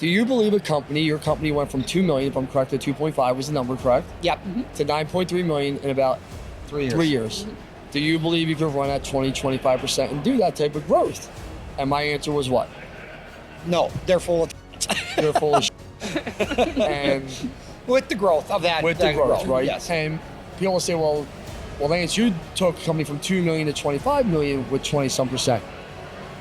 Do you believe your company went from 2 million, if I'm correct, to 2.5 was the number, correct? Yep. To 9.3 million in about 3 years. 3 years. Do you believe you could run at 25% and do that type of growth? And my answer was what? No, they're full of You're full of shit. And with the growth of that. with the growth, right? Yes. And people say, well, Lance, you took a company from 2 million to 25 million with 20-some%.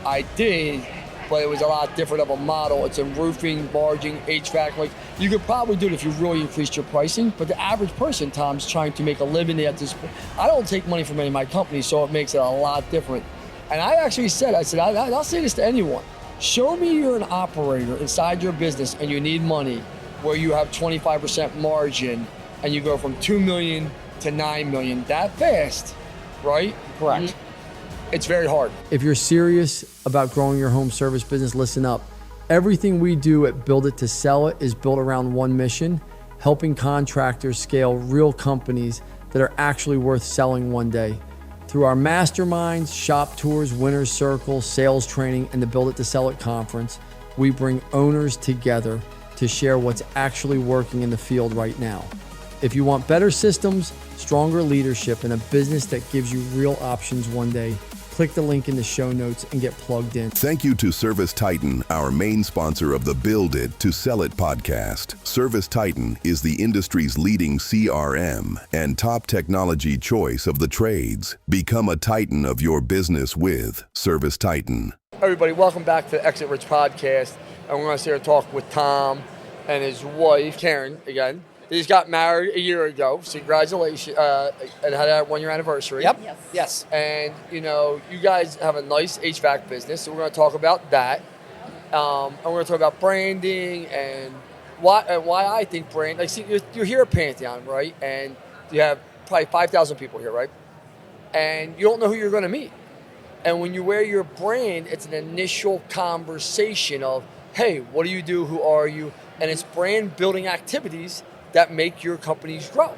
I did, but it was a lot different of a model. It's in roofing, barging, HVAC. Like, you could probably do it if you really increased your pricing, but the average person, Tom's trying to make a living at this point. I don't take money from any of my companies, so it makes it a lot different. And I actually said, I'll say this to anyone. Show me you're an operator inside your business and you need money where you have 25% margin and you go from 2 million to 9 million that fast, right? Correct. It's very hard. If you're serious about growing your home service business, listen up. Everything we do at Build It to Sell It is built around one mission, helping contractors scale real companies that are actually worth selling one day. Through our masterminds, shop tours, winner's circle, sales training, and the Build It to Sell It conference, we bring owners together to share what's actually working in the field right now. If you want better systems, stronger leadership, and a business that gives you real options one day, click the link in the show notes and get plugged in. Thank you to Service Titan, our main sponsor of the Build It to Sell It podcast. Service Titan is the industry's leading CRM and top technology choice of the trades. Become a Titan of your business with Service Titan. Everybody, welcome back to the Exit Rich podcast. And we're going to sit here and talk with Tom and his wife, Karen, again. They just got married a year ago, so congratulations, and had a 1-year anniversary. Yep. Yes. And, you guys have a nice HVAC business, so we're going to talk about that. And we're going to talk about branding and why I think brand, like, see, you're here at Pantheon, right? And you have probably 5,000 people here, right? And you don't know who you're going to meet. And when you wear your brand, it's an initial conversation of, hey, what do you do? Who are you? And it's brand building activities that make your companies grow.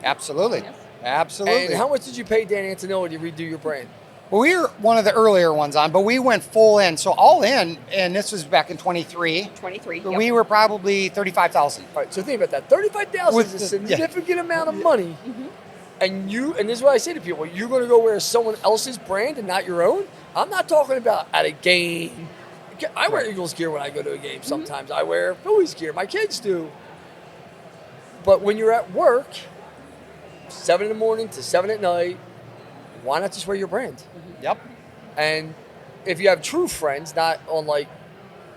Absolutely. Yes. Absolutely. And how much did you pay Dan Antonelli to redo your brand? Well, we were one of the earlier ones on, but we went full in. So all in, and this was back in 23. 23. So Yep. we were probably 35,000. All right, so think about that. 35,000 With is a the- significant amount of money. And this is what I say to people, you're going to go wear someone else's brand and not your own? I'm not talking about at a game. I wear Eagles gear when I go to a game sometimes. I wear Phillies gear. My kids do. But when you're at work, 7 in the morning to 7 at night, why not just wear your brand? Yep. And if you have true friends, not on like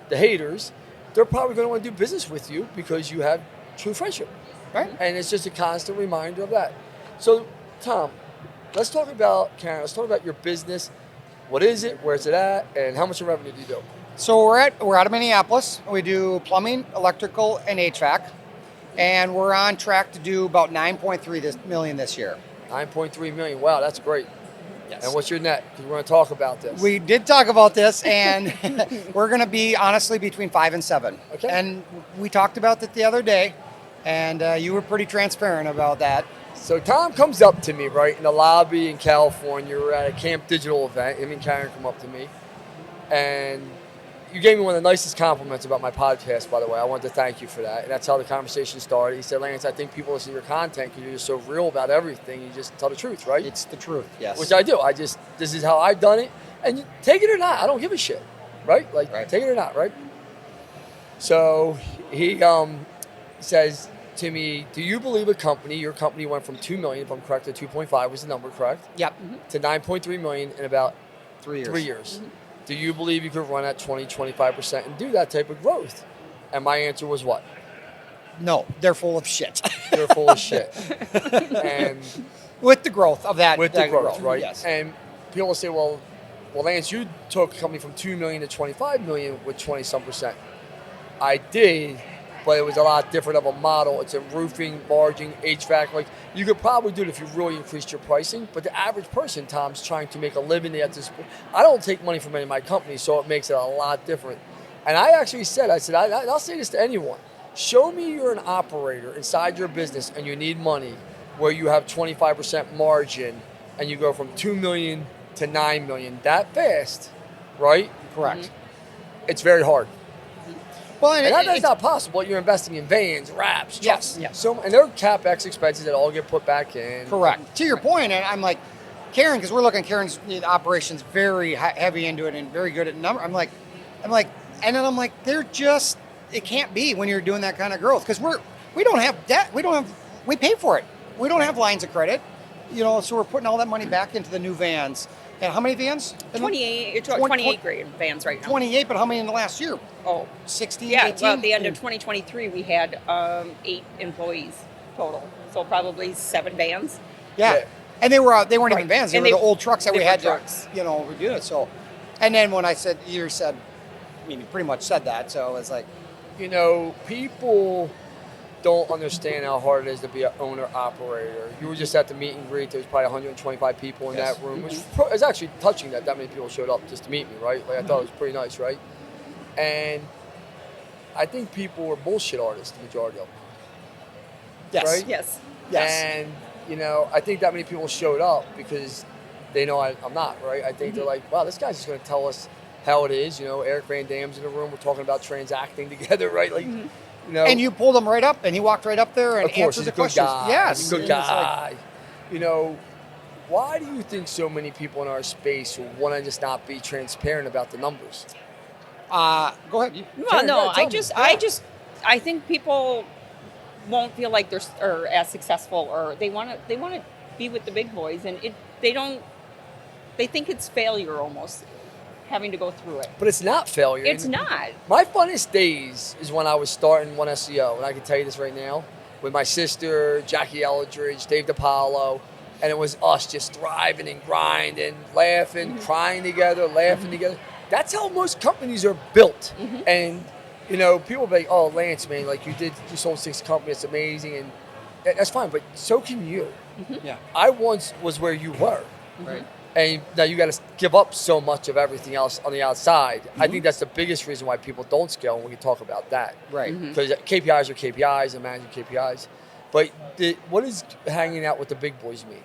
the haters, they're probably going to want to do business with you because you have true friendship. Right. And it's just a constant reminder of that. So, Tom, let's talk about, Karen, let's talk about your business. What is it? Where's it at? And how much in revenue do you do? So we're out of Minneapolis. We do plumbing, electrical, and HVAC. And we're on track to do about 9.3 million this year. 9.3 million. Wow, that's great. Yes. And what's your net? Because we're going to talk about this. We did talk about this, and we're going to be honestly between 5 and 7. Okay. And we talked about that the other day, and you were pretty transparent about that. So Tom comes up to me, right, in the lobby in California. We're at a Camp Digital event. Him and Karen come up to me. And you gave me one of the nicest compliments about my podcast, by the way. I wanted to thank you for that. And that's how the conversation started. He said, Lance, I think people listen to your content because you're just so real about everything. You just tell the truth, right? It's the truth, yes. Which I do. This is how I've done it. And you take it or not. I don't give a shit, right? Like, Right. Take it or not, right? So he says to me, do you believe your company went from 2 million, if I'm correct, to 2.5 was the number, correct? Yep. To 9.3 million in about 3 years. 3 years. Do you believe you could run at 25% and do that type of growth? And my answer was what? No, they're full of shit. You're full of shit. And With the growth of that. with the that growth, right? Yes. And people will say, well, Lance, you took a company from 2 million to 25 million with 20-some%. I did, but it was a lot different of a model. It's in roofing, barging, HVAC. Like, you could probably do it if you really increased your pricing, but the average person, Tom's trying to make a living at this point. I don't take money from any of my companies, so it makes it a lot different. And I actually said, I'll say this to anyone. Show me you're an operator inside your business and you need money where you have 25% margin and you go from 2 million to 9 million that fast, right? Correct. It's very hard. Well, and that's not possible. You're investing in vans, wraps, trucks. Yes. So, and there are CapEx expenses that all get put back in. Correct. To your point, and I'm like, Karen, because we're looking, Karen's operations very heavy into it and very good at number. I'm like, and then I'm like, it can't be when you're doing that kind of growth because we don't have debt. We pay for it. We don't have lines of credit, so we're putting all that money back into the new vans. And how many vans? 28 grade vans right now. 28, but how many in the last year? Oh, 16, yeah. 18? Well, at the end of 2023, we had 8 employees total, so probably 7 vans. Yeah. And they weren't even vans. They were the old trucks that we had trucks. to, do it. So, and then when you pretty much said that. So it's like, people don't understand how hard it is to be an owner operator. You were just at the meet and greet. There was probably 125 people in that room, which is actually touching that many people showed up just to meet me, right? Like I thought it was pretty nice, right? And I think people were bullshit artists, the majority of them. yes, right? yes. And I think that many people showed up because they know I'm not, right? I think they're like, wow, this guy's just going to tell us how it is. Eric Van Dam's in the room. We're talking about transacting together, right? Like, And you pulled him right up, and he walked right up there and of course, answered the he's a good questions. guy. Yes, He's a good guy. Why do you think so many people in our space want to just not be transparent about the numbers? Go ahead. Well, no, I think people won't feel like they're as successful, or they want to be with the big boys, and they think it's failure almost having to go through it. But it's not failure. It's not. My funnest days is when I was starting One SEO, and I can tell you this right now, with my sister, Jackie Eldridge, Dave DiPaolo, and it was us just thriving and grinding, laughing, crying together, laughing together. That's how most companies are built. And, people be like, oh, Lance, man, like you sold 6 companies, it's amazing, and that's fine, but so can you. Yeah. I once was where you were. Right. And now you got to give up so much of everything else on the outside. I think that's the biggest reason why people don't scale, and we can talk about that. Right. Because KPIs are KPIs and managing KPIs. But what does hanging out with the big boys mean?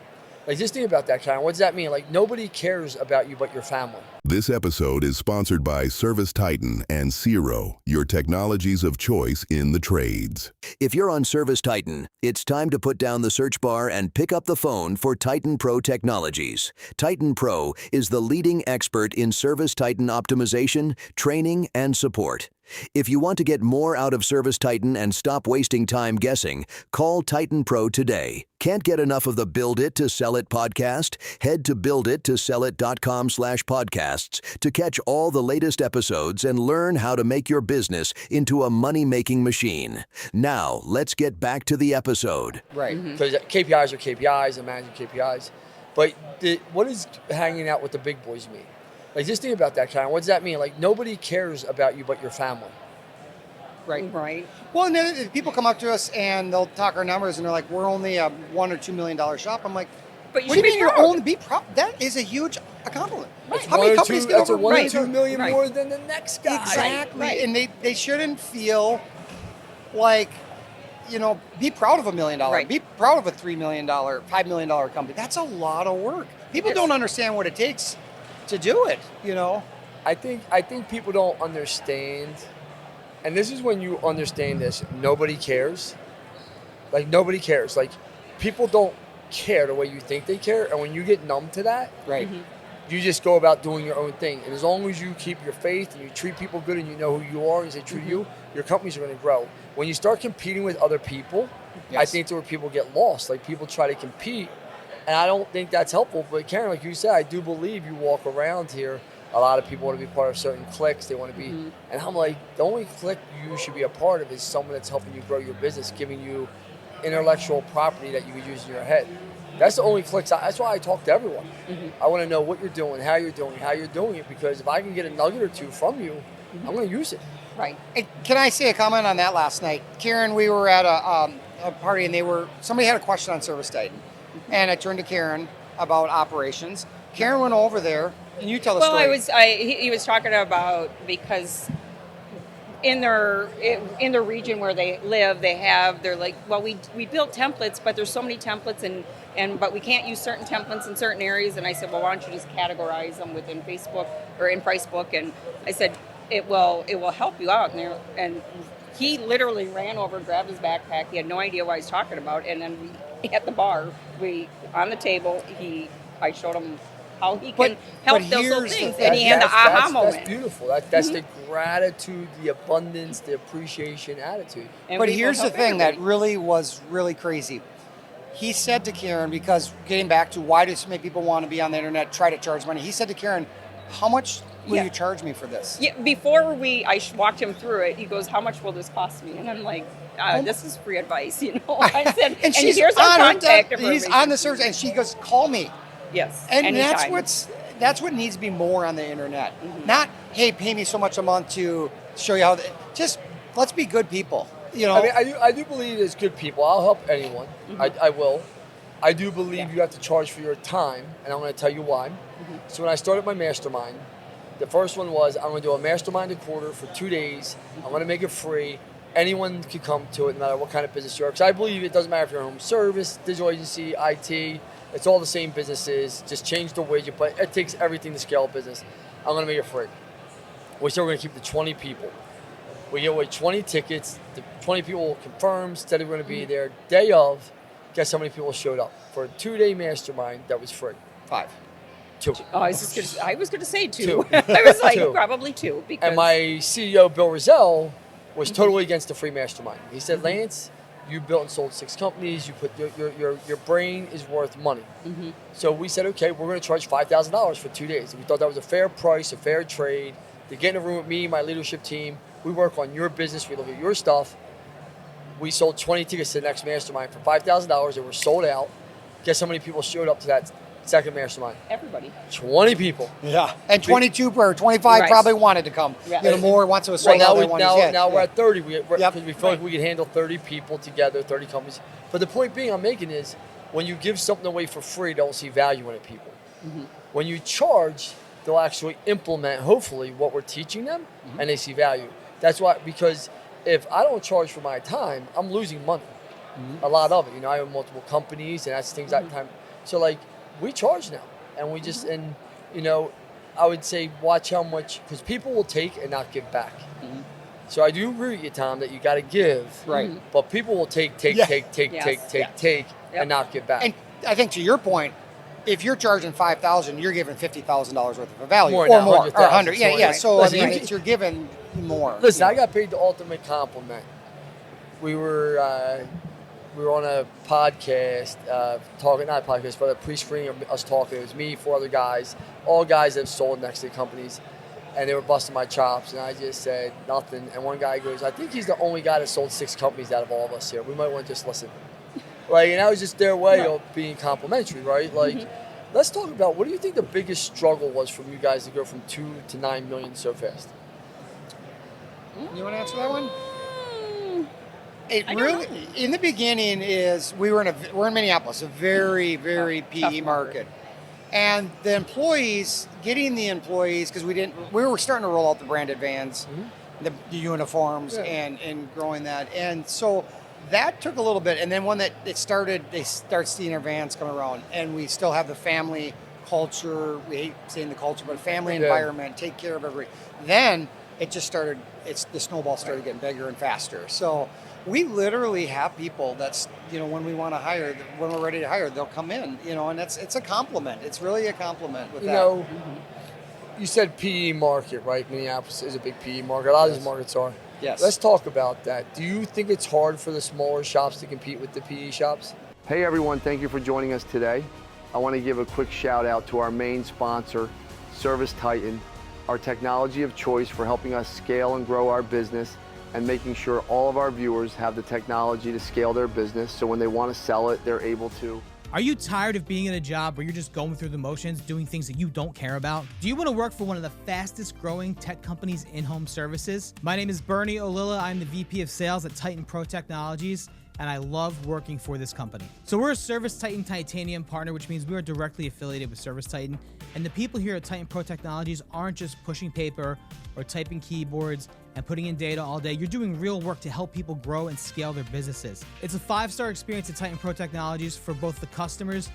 Like, just think about that, Karen. What does that mean? Like, nobody cares about you but your family. This episode is sponsored by Service Titan and Zero, your technologies of choice in the trades. If you're on Service Titan, it's time to put down the search bar and pick up the phone for Titan Pro Technologies. Titan Pro is the leading expert in Service Titan optimization, training, and support. If you want to get more out of Service Titan and stop wasting time guessing, call Titan Pro today. Can't get enough of the Build It to Sell It podcast? Head to buildittosellit.com/podcasts to catch all the latest episodes and learn how to make your business into a money-making machine. Now, let's get back to the episode. Right. Because KPIs are KPIs and managing KPIs. But what does hanging out with the big boys mean? Like, just think about that, Karen. What does that mean? Like, nobody cares about you but your family. Right. Right. Well, and then people come up to us and they'll talk our numbers and they're like, we're only a $1 or $2 million shop. I'm like, But you what should do you be mean you're proud. only be proud? That is a huge accomplishment. Right. How many companies get That's over a 1 or Right. 2 million Right. more than the next guy. Exactly. Right. And they shouldn't feel like, be proud of $1 million. Right. Be proud of a $3 million, $5 million company. That's a lot of work. People Yes. don't understand what it takes to do it, I think people don't understand, and this is when you understand this. Nobody cares. Like, nobody cares. Like, people don't care the way you think they care, and when you get numb to that, Right. you just go about doing your own thing. And as long as you keep your faith and you treat people good and you know who you are and they treat you, your companies are going to grow. When you start competing with other people, I Yes. think that's where people get lost. Like, people try to compete, and I don't think that's helpful. But Karen, like you said, I do believe you walk around here, a lot of people want to be part of certain cliques. They want to be, and I'm like, the only clique you should be a part of is someone that's helping you grow your business, giving you intellectual property that you can use in your head. That's the only cliques. That's why I talk to everyone. I want to know what you're doing, how you're doing it, because if I can get a nugget or two from you, I'm going to use it. Right. Hey, can I say a comment on that last night? Karen, we were at a party and somebody had a question on Service Titan. And I turned to Karen about operations. Karen went over there, and you tell the story. He was talking about, because in their region where they live, they're like, well, we built templates, but there's so many templates but we can't use certain templates in certain areas. And I said, well, why don't you just categorize them within Facebook or in Pricebook? And I said, it will help you out. And he literally ran over, grabbed his backpack. He had no idea what he's talking about. And then at the bar, on the table, I showed him how he can help those little things. And he had the aha moment. That's beautiful. That's the gratitude, the abundance, the appreciation attitude. And but here's the thing everybody. that really was really crazy. He said to Karen, because getting back to why do so many people want to be on the internet, try to charge money, he said to Karen, how much will you charge me for this? Yeah, before I walked him through it, he goes, how much will this cost me? And I'm like, this is free advice, you know. I said, and she's here's our contact he's information. on the service, and she goes, call me. Yes, And anytime. that's what needs to be more on the internet. Not, hey, pay me so much a month to show you how. Just let's be good people. You know, I mean, I do believe as good people. I'll help anyone. I will. I do believe you have to charge for your time, and I'm going to tell you why. So when I started my mastermind, the first one was I'm going to do a mastermind a quarter for 2 days. I'm going to make it free. Anyone can come to it, no matter what kind of business you are. Because I believe it doesn't matter if you're a home service, digital agency, IT. It's all the same businesses. Just change the widget, but it takes everything to scale a business. I'm going to make it free. We said we're going to keep the 20 people. We give away 20 tickets. The 20 people confirmed, said they were going to be there. Day of, guess how many people showed up for a 2-day mastermind that was free? 5. 2. Oh, I was going to say 2. Two. I was like, Two. probably 2. Because And my CEO, Bill Rizzo, was totally against the free mastermind. He said, Lance, you built and sold 6 companies. You put your brain is worth money. So we said, okay, we're going to charge $5,000 for 2 days. And we thought that was a fair price, a fair trade. To get in a room with me, my leadership team, we work on your business. We look at your stuff. We sold 20 tickets to the next mastermind for $5,000. They were sold out. Guess how many people showed up to that second mastermind? everybody. 20 people. Yeah. And 22 or 25 Right. probably wanted to come. Yeah. You know, more once it was Well, sold now, out. now we're at 30 because Yep. we feel like we can handle 30 people together, 30 companies. But the point being I'm making is when you give something away for free, they don't see value in it, people. When you charge, they'll actually implement, hopefully, what we're teaching them, and they see value. That's why, because if I don't charge for my time, I'm losing money. A lot of it. You know, I have multiple companies, and that's things that time. So, like, we charge now. And we just, and, you know, I would say watch how much, because people will take and not give back. So I do agree with you, Tom, that you got to give. Right. But people will take, Yes. and not give back. And I think to your point, if you're charging $5,000, you're giving $50,000 worth of value, More or than that, more, or 100,000. 100. Yeah, yeah. So Listen, I mean, you you're giving more. Listen, you I know. got paid the ultimate compliment. We were on a podcast, talking, not a podcast, but a pre-screening of us talking. It was me, 4 other guys, all guys that have sold next to companies, and they were busting my chops, and I just said nothing. And one guy goes, I think he's the only guy that sold 6 companies out of all of us here. We might want to just listen. Like, and that was just their way of being complimentary, right? Like, let's talk about, what do you think the biggest struggle was from you guys to go from 2 to 9 million so fast? You want to answer that one? It I don't really, know. in the beginning, is we're in Minneapolis, a very, very Tough PE market. market, and the employees, getting the employees, because we were starting to roll out the branded vans, the uniforms, and growing that, and so that took a little bit, and then when they start seeing our vans come around, and we still have the family culture. We hate saying the culture, but family environment, take care of everybody. Then it just started. The snowball started getting bigger and faster. So we literally have people that's, you know, when we want to hire, when we're ready to hire, they'll come in, you know, and it's a compliment. It's really a compliment with You that. know, you said PE market, right? Minneapolis is a big PE market. A lot of these markets are. Yes. Let's talk about that. Do you think it's hard for the smaller shops to compete with the PE shops? Hey everyone, thank you for joining us today. I want to give a quick shout out to our main sponsor, Service Titan, our technology of choice for helping us scale and grow our business and making sure all of our viewers have the technology to scale their business so when they want to sell it, they're able to. Are you tired of being in a job where you're just going through the motions, doing things that you don't care about? Do you want to work for one of the fastest growing tech companies in home services? My name is Bernie Olilla. I'm the VP of Sales at Titan Pro Technologies, and I love working for this company. So we're a Service Titan Titanium partner, which means we are directly affiliated with Service Titan. And the people here at Titan Pro Technologies aren't just pushing paper or typing keyboards and putting in data all day. You're doing real work to help people grow and scale their businesses. It's a 5-star experience at Titan Pro Technologies for both the customers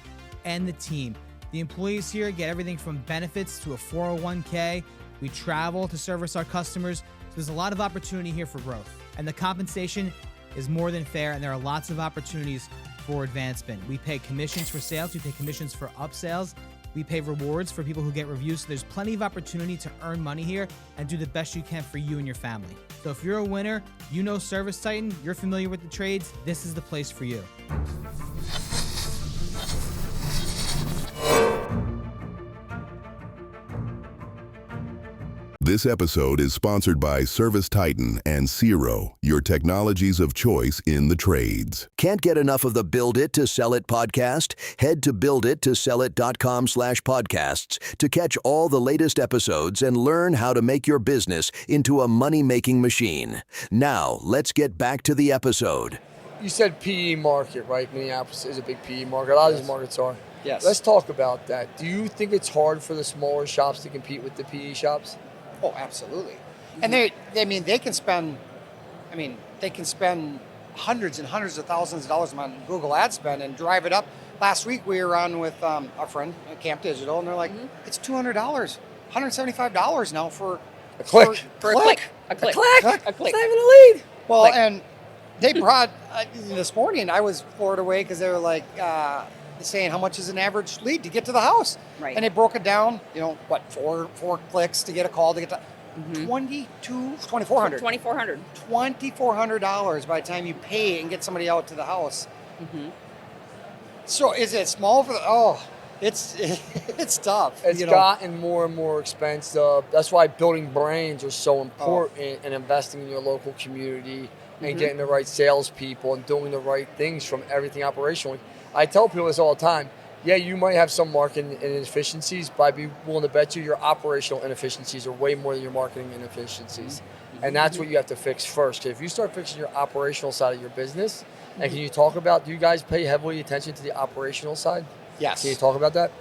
and the team. The employees here get everything from benefits to a 401k We travel to service our customers. So there's a lot of opportunity here for growth. And the compensation is more than fair, and there are lots of opportunities for advancement. We pay commissions for sales. We pay commissions for upsells. We pay rewards for people who get reviews. So there's plenty of opportunity to earn money here and do the best you can for you and your family. So if you're a winner, you know Service Titan, you're familiar with the trades, this is the place for you. This episode is sponsored by Service Titan and Zero, your technologies of choice in the trades. Can't get enough of the Build It to Sell It podcast? Head to buildittosellit.com/podcasts to catch all the latest episodes and learn how to make your business into a money-making machine. Now, let's get back to the episode. You said PE market, right? Minneapolis is a big PE market. A lot of these markets are. Yes. Let's talk about that. Do you think it's hard for the smaller shops to compete with the PE shops? Oh, absolutely. And they can spend hundreds and hundreds of thousands of dollars on Google ad spend and drive it up. Last week we were on with our friend at Camp Digital, and they're like, it's $200, $175 now for A click. For a click. A click. It's not even a lead. Well, Click. and they brought this morning. I was floored away because they were like saying how much is an average lead to get to the house, Right. And they broke it down. Four clicks to get a call to get to $2,400. $2,400 by the time you pay and get somebody out to the house. Mm-hmm. So is it small for the? It's tough. It's gotten more and more expensive. That's why building brands are so important and investing in your local community and getting the right salespeople and doing the right things from everything operationally. I tell people this all the time. Yeah, you might have some marketing inefficiencies, but I'd be willing to bet you your operational inefficiencies are way more than your marketing inefficiencies. And that's what you have to fix first. Because if you start fixing your operational side of your business, and can you talk about, do you guys pay heavily attention to the operational side? Yes. Can you talk about that?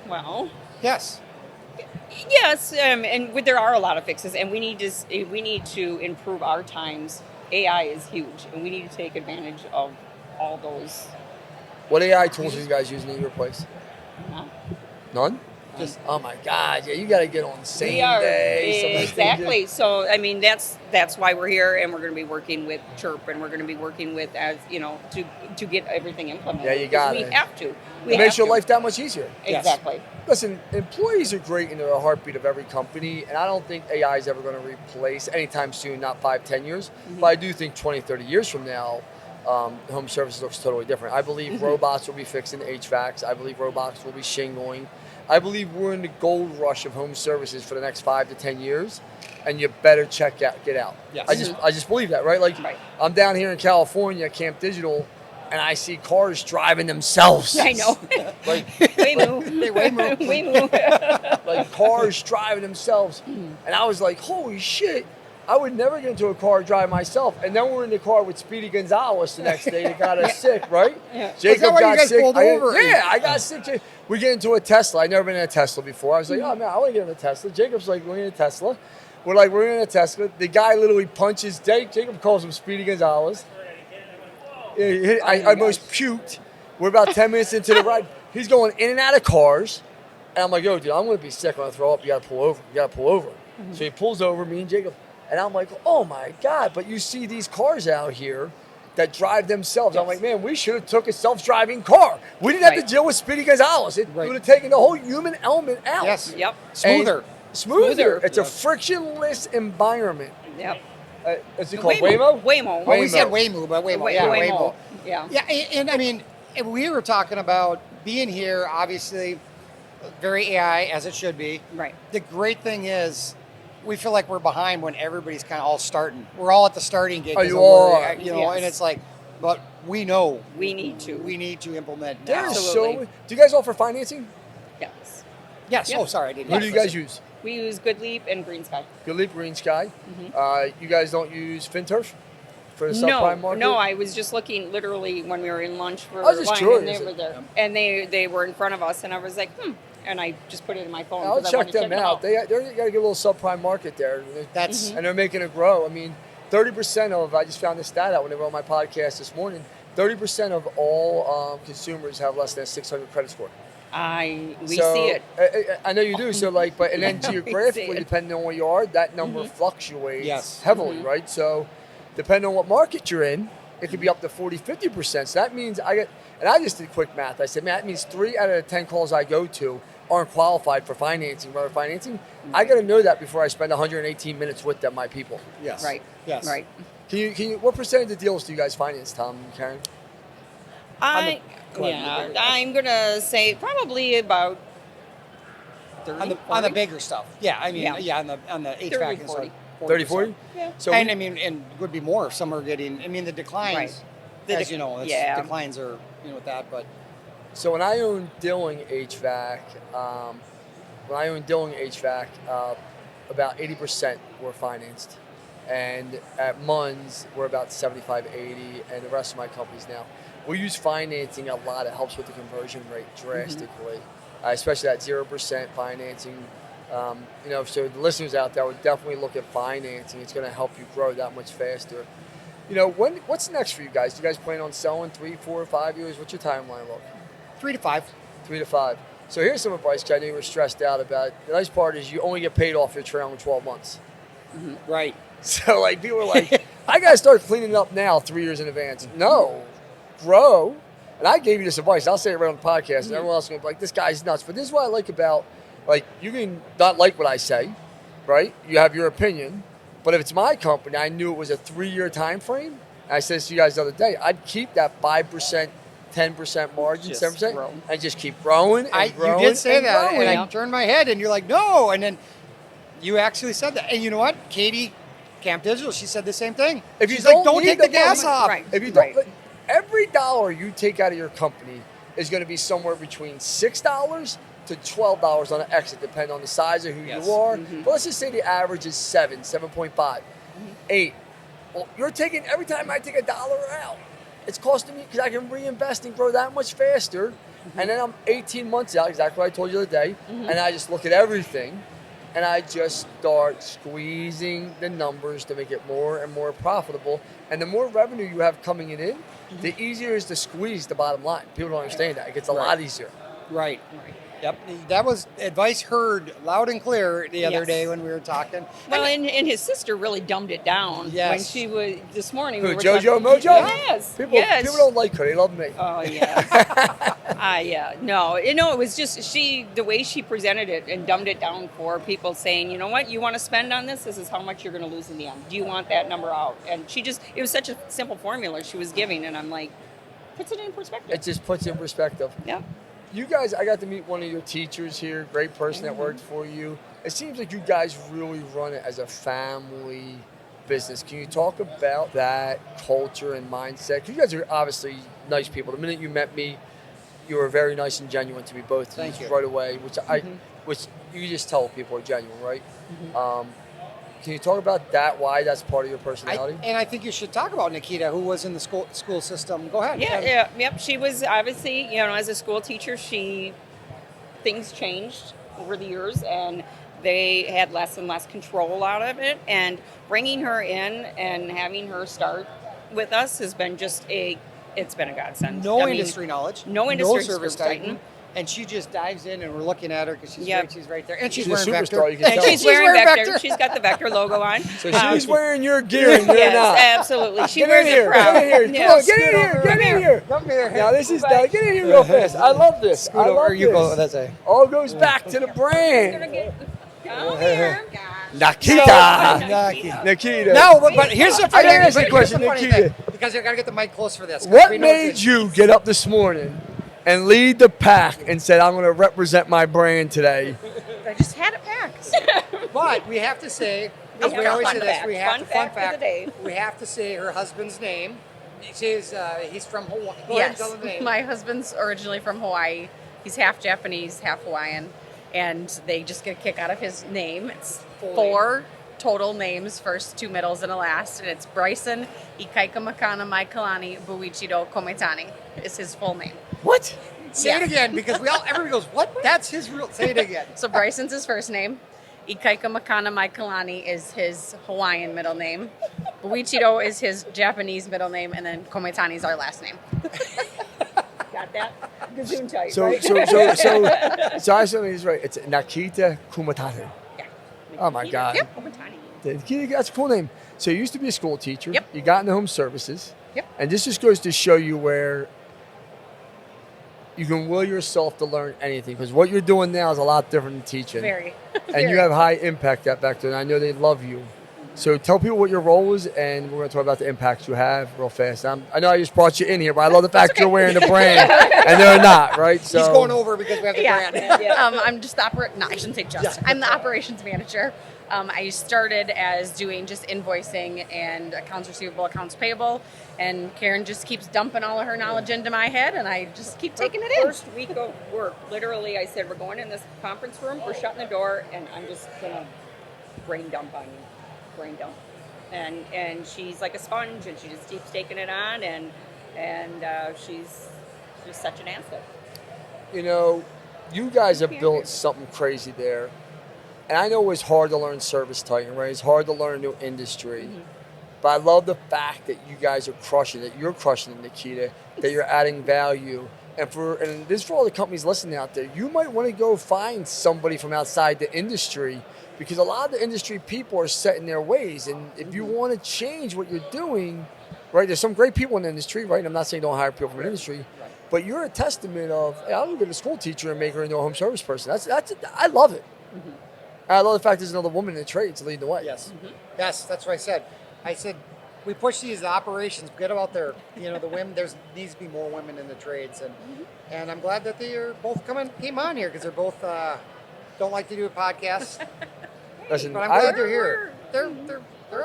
Well, Yes. yes, there are a lot of fixes, and we need to improve our times. AI is huge, and we need to take advantage of all those. What AI tools are you guys using in your place? Uh, None? Just, oh my God, yeah, you got to get on same We are day. some of these things. exactly. So that's why we're here, and we're going to be working with Chirp, and we're going to be working with to get everything implemented. Yeah, you got We it. have to. It makes your life that much easier. Exactly. Listen, employees are great and they're the heartbeat of every company, and I don't think AI is ever going to replace anytime soon, not 5-10 years, but I do think 20-30 years from now, home services looks totally different. I believe robots will be fixing HVACs. I believe robots will be shingling. I believe we're in the gold rush of home services for the next 5 to 10 years, and you better get out. Yes. I just believe that, right? Like, Right. I'm down here in California, Camp Digital, and I see cars driving themselves. I know. Like, We move. way move. We move. like cars driving themselves. And I was like, holy shit, I would never get into a car drive myself. And then we're in the car with Speedy Gonzalez the next day that got us sick, right? Yeah. Jacob Was that why you got guys sick. pulled over? I got sick. We get into a Tesla. I'd never been in a Tesla before. I was like, oh man, I want to get in a Tesla. Jacob's like, we're in a Tesla. We're in a Tesla. The guy literally punches. Jacob calls him Speedy Gonzalez. I almost puked. We're about 10 minutes into the ride. He's going in and out of cars. And I'm like, yo, dude, I'm going to be sick. I'm going to throw up. You got to pull over. So he pulls over, me and Jacob. And I'm like, oh, my God. But you see these cars out here that drive themselves. I'm like, man, we should have took a self-driving car. We didn't have to deal with Speedy Gonzalez. It would have taken the whole human element out. Yes. Yep. Smoother. Smoother. It's a frictionless environment. Yep. Is it called Waymo? Waymo. Well, we said Waymo, but Waymo. Yeah, Waymo. Waymo. Yeah. Yeah, and I mean, we were talking about being here, obviously, very AI, as it should be. Right. The great thing is, we feel like we're behind when everybody's kind of all starting. We're all at the starting gate. Oh, you are. are. And Yes. it's like, but we know We need to. we need to implement There now. is Absolutely. do you guys offer financing? Yes. Yes. Yeah. Oh, sorry, I didn't. Who do you guys use? We use Good Leap and Green Sky. Good Leap, Green Sky. You guys don't use FinTurf for the subprime market? No, I was just looking literally when we were in lunch for I was just wine, curious. and they were there, and they were in front of us, and I was like, and I just put it in my phone. I'll 'cause I check wanted to them out. They got a good little subprime market there. That's And they're making it grow. I mean, 30% of, I just found this stat out when they were on my podcast this morning, 30% of all consumers have less than a 600 credit score. We see it. I know you do. So and then geographically, depending on where you are, that number fluctuates heavily, right? So depending on what market you're in, it could be up to 40, 50%. So that means I just did quick math. I said, man, that means 3 out of the 10 calls I go to aren't qualified for financing, rubber financing. I got to know that before I spend 118 minutes with them, my people. Yes. Right. Yes. Right. Can you? What percentage of deals do you guys finance, Tom and Karen? I'm gonna say probably about 30, On the bigger stuff. Yeah, I mean, Yeah. on the HVAC 30, and 40. stuff. 30, 40? Yeah. So And I mean, and would be more if some are getting. I mean, the declines, Right. as you know, declines are with that. But So when I owned Dilling HVAC, about 80% were financed. And at Munn's, we're about 75, 80, and the rest of my companies now. We use financing a lot. It helps with the conversion rate drastically, especially that 0% financing. So the listeners out there would definitely look at financing. It's going to help you grow that much faster. What's next for you guys? Do you guys plan on selling 3, 4, 5 years? What's your timeline look? 3 to 5. 3 to 5. So here's some advice, because I know you were stressed out about it. The nice part is you only get paid off your trailing 12 months. Right. So people are like, I got to start cleaning up now 3 years in advance. No, grow. And I gave you this advice. I'll say it right on the podcast. And everyone else is going to be like, this guy's nuts. But this is what I like about, you can not like what I say, right? You have your opinion. But if it's my company, I knew it was a 3-year time frame. And I said this to you guys the other day, I'd keep that 5%, 10% margin, Just 7%, grow. and just keep growing and growing. You did say and that, growing. and I turned my head, and you're like, no. And then you actually said that. And you know what? Katie, Camp Digital, she said the same thing. If you She's like, don't need take the gas money- off. Right. If you don't, every dollar you take out of your company is going to be somewhere between $6 to $12 on an exit, depending on the size of who you are. But let's just say the average is 7.5, 8. Well, you're taking, every time I take $1 out, it's costing me, because I can reinvest and grow that much faster. And then I'm 18 months out, exactly what I told you the other day, and I just look at everything, and I just start squeezing the numbers to make it more and more profitable. And the more revenue you have coming in, the easier it is to squeeze the bottom line. People don't understand that. It gets a lot easier. Right. Yep. That was advice heard loud and clear the other Yes. day when we were talking. Well, and his sister really dumbed it down when she was this morning. Who, we were JoJo talking- Mojo? Yes. People yes. don't like her. They love me. Oh yes. Yeah. No. It was just the way she presented it and dumbed it down for people, saying, you know what, you want to spend on this. This is how much you're going to lose in the end. Do you want that number out? And it was such a simple formula she was giving, and I'm like, puts it in perspective. It just puts it in perspective. Yeah. You guys, I got to meet one of your teachers here, great person that worked for you. It seems like you guys really run it as a family business. Can you talk about that culture and mindset? 'Cause you guys are obviously nice people. The minute you met me, you were very nice and genuine to me both. Thank you. Right away, which you just tell people are genuine, right? Can you talk about that? Why that's part of your personality? And I think you should talk about Nikita, who was in the school system. Go ahead. Yep. She was obviously, as a school teacher, things changed over the years, and they had less and less control out of it. And bringing her in and having her start with us has been it's been a godsend. No industry knowledge. No industry service Titan. And she just dives in, and we're looking at her because she's right there. And she's a wearing superstar, Vector. you can And tell. she's wearing Vector. She's got the Vector logo on. So she's wearing your gear and you're Yes, not. absolutely. She Get wears in it here. proud. Get in here. Come on, get in Scoot here. over. Get in here. Come here. Now this is get in here real fast. I love this. I love you go. this. That's it. All goes back to the brand. Come here. Nikita. No, but here's the I gotta ask you a question, Nikita. because I got to get the mic close for this. What made you get up this morning and lead the pack and said, I'm going to represent my brand today? I just had it packed. But we have to say, We we have always fun say this. fact. We have Fun to fun fact of the day. We have to say her husband's name. He's from Hawaii. Go ahead and Yes, tell the name. my husband's originally from Hawaii. He's half Japanese, half Hawaiian, and they just get a kick out of his name. It's Full 4 total names, first 2 middles and a last, and it's Bryson Ikaika Makana Maikalani Buichido Kometani is his full name. What? Say it again, because everybody goes, what? That's his real. Say it again. So Bryson's his first name. Ikaika Makana Maikalani is his Hawaiian middle name. Buichido is his Japanese middle name, and then Kometani is our last name. Got that gesundheit, So right? so I said he's right. It's Nikita Kumatani. Yeah. Oh my God. Yep. Komatani. Nikita, that's a cool name. So you used to be a school teacher. Yep. You got into home services. Yep. And this just goes to show you where you can will yourself to learn anything, because what you're doing now is a lot different than teaching. Very. And you have high impact at back there, and I know they love you. So tell people what your role is, and we're going to talk about the impacts you have real fast. I know I just brought you in here, but I love the fact you're wearing the brand, and they're not, right? So He's going over because we have the brand. I'm just no, I shouldn't say just. I'm the operations manager. I started as doing just invoicing and accounts receivable, accounts payable, and Karen just keeps dumping all of her knowledge into my head, and I just keep taking it in. First week of work, literally, I said, we're going in this conference room, we're shutting the door, and I'm just going to brain dump on you. Brain dump. And she's like a sponge, and she just keeps taking it on, and she's just such an asset. You know, you guys have built something crazy there. And I know it was hard to learn Service Titan, right? It's hard to learn a new industry. Mm-hmm. But I love the fact that you guys are crushing it. You're crushing it, Nikita, that you're adding value. And this for all the companies listening out there, you might want to go find somebody from outside the industry, because a lot of the industry people are set in their ways. And if you want to change what you're doing, right, there's some great people in the industry, right? And I'm not saying don't hire people from an industry, but you're a testament of, hey, I'll get a school teacher and make her into a home service person. I love it. Mm-hmm. I love the fact there's another woman in the trade to lead the way. Yes. Mm-hmm. Yes, that's what I said. I said, we push these operations, get them out there. You know, the women, there needs to be more women in the trades. And I'm glad that they are both came on here, because they're both don't like to do a podcast. Listen, but I'm glad they're here. They're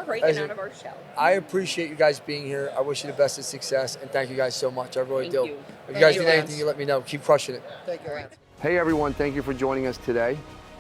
breaking out of our shell. I appreciate you guys being here. I wish you the best of success, and thank you guys so much. I really do. Thank you. If you guys need anything, you let me know. Keep crushing it. Thank you, Lance. Hey everyone, thank you for joining us today.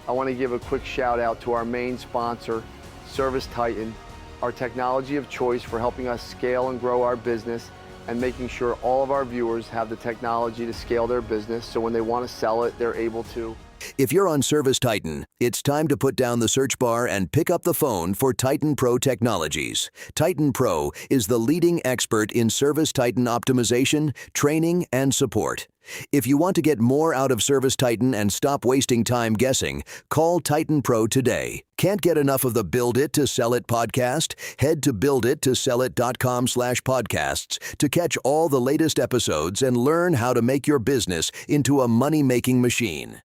I want to give a quick shout out to our main sponsor, Service Titan, our technology of choice for helping us scale and grow our business, and making sure all of our viewers have the technology to scale their business, so when they want to sell it, they're able to. If you're on Service Titan, it's time to put down the search bar and pick up the phone for Titan Pro Technologies. Titan Pro is the leading expert in Service Titan optimization, training, and support. If you want to get more out of Service Titan and stop wasting time guessing, call Titan Pro today. Can't get enough of the Build It to Sell It podcast? Head to buildittosellit.com/podcasts to catch all the latest episodes and learn how to make your business into a money-making machine.